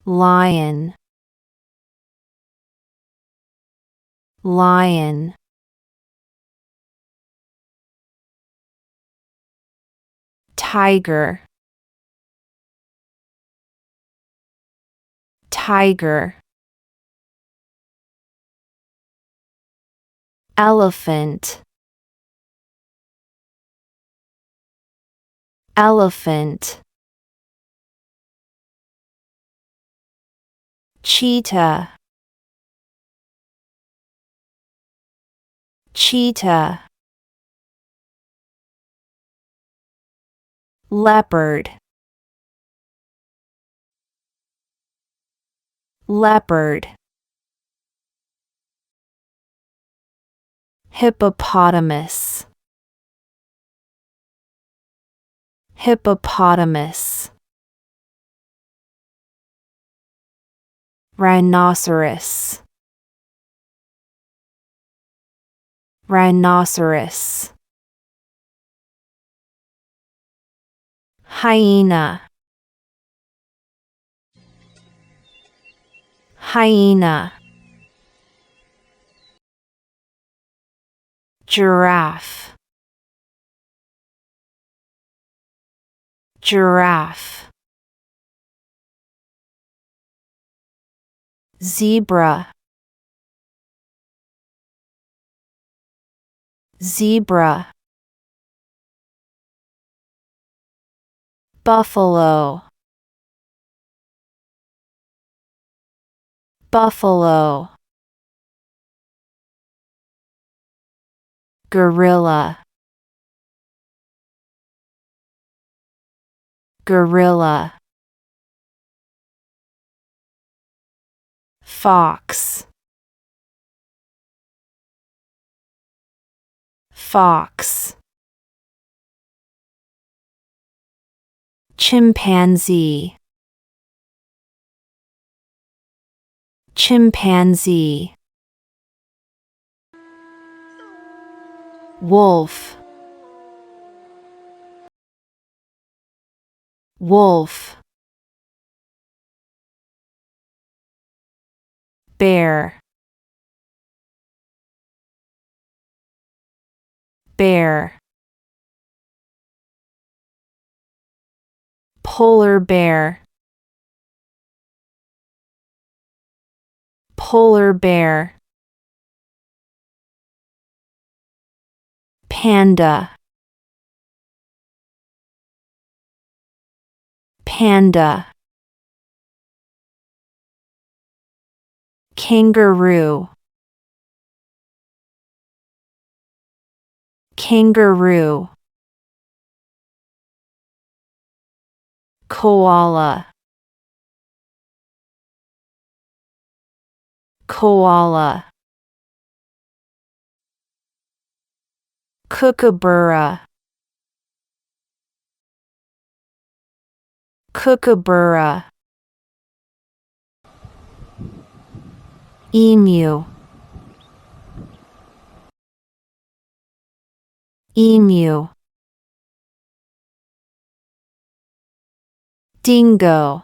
lion, lion, tiger, tiger, elephant, elephant, cheetah, cheetah, leopard, leopard, hippopotamus, hippopotamus, rhinoceros, rhinoceros, hyena, hyena, giraffe, giraffe, zebra, zebra, buffalo, buffalo, gorilla, gorilla, fox, fox, chimpanzee, chimpanzee, wolf, wolf, bear, bear, polar bear, polar bear, panda, panda, kangaroo, kangaroo, koala, koala, kookaburra, kookaburra, emu, emu, dingo,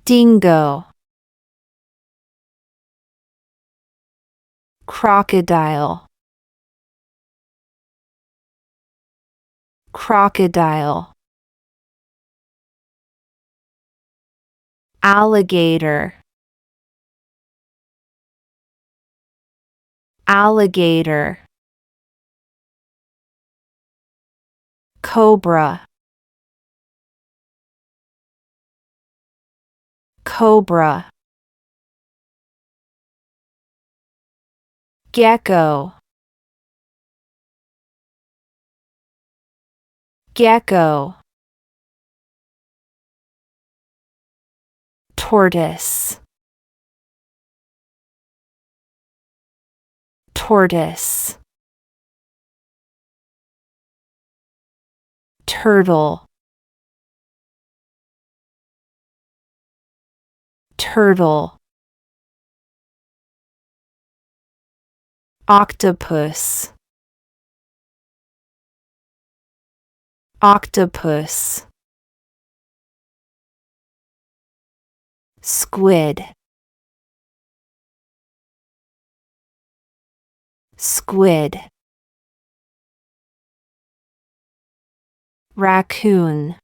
dingo, crocodile, crocodile, alligator, alligator, cobra, cobra, gecko, gecko, tortoise, tortoise, turtle, turtle, octopus, octopus, squid, squid, raccoon,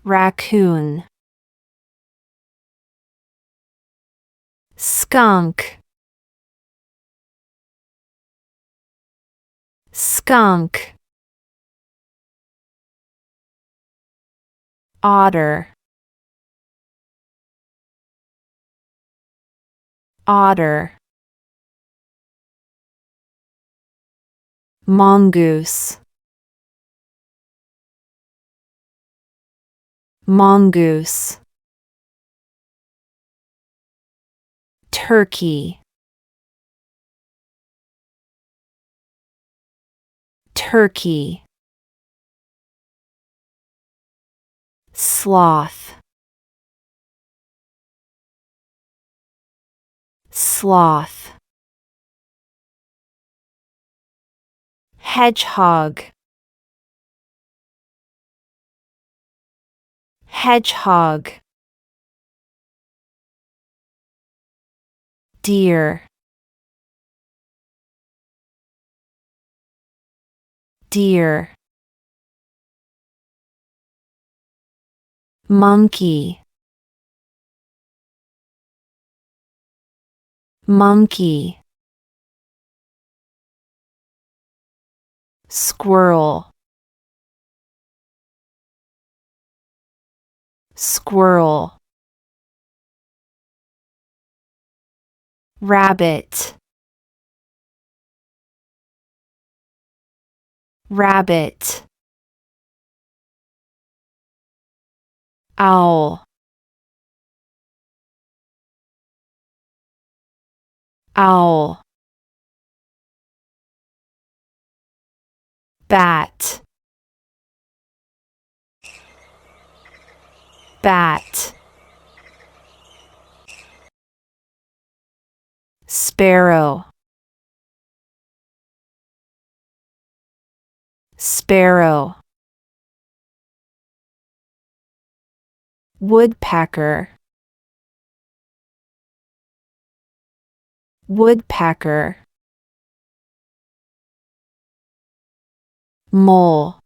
raccoon, skunk, skunk, otter, otter, mongoose, mongoose, turkey, turkey, sloth, sloth, hedgehog, hedgehog, deer, deer, monkey, monkey, squirrel, squirrel, rabbit, rabbit, owl, owl, bat, bat, sparrow, sparrow, woodpecker, woodpecker, mole,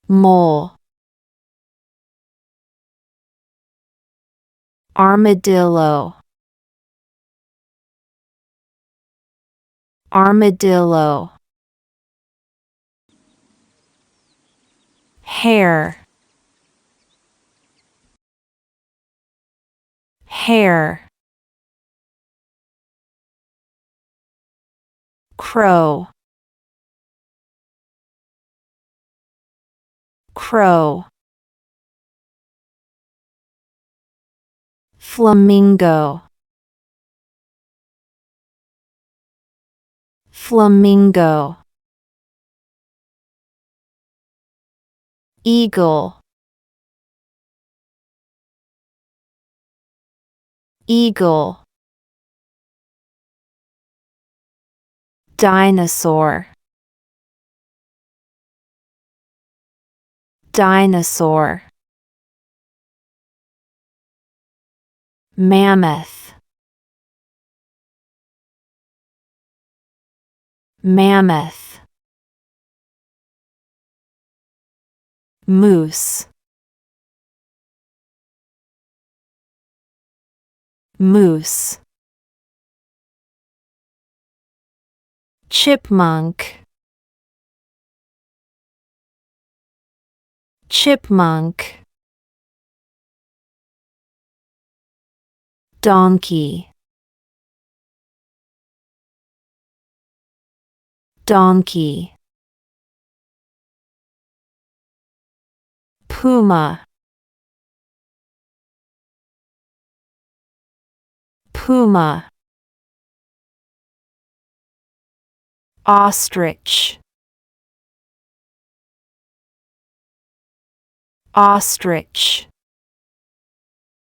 mole, armadillo, armadillo, hare, hare, crow, crow, flamingo, flamingo, eagle, eagle, dinosaur, dinosaur, mammoth, mammoth, moose, moose, chipmunk, chipmunk, donkey, donkey, puma, puma, ostrich, ostrich,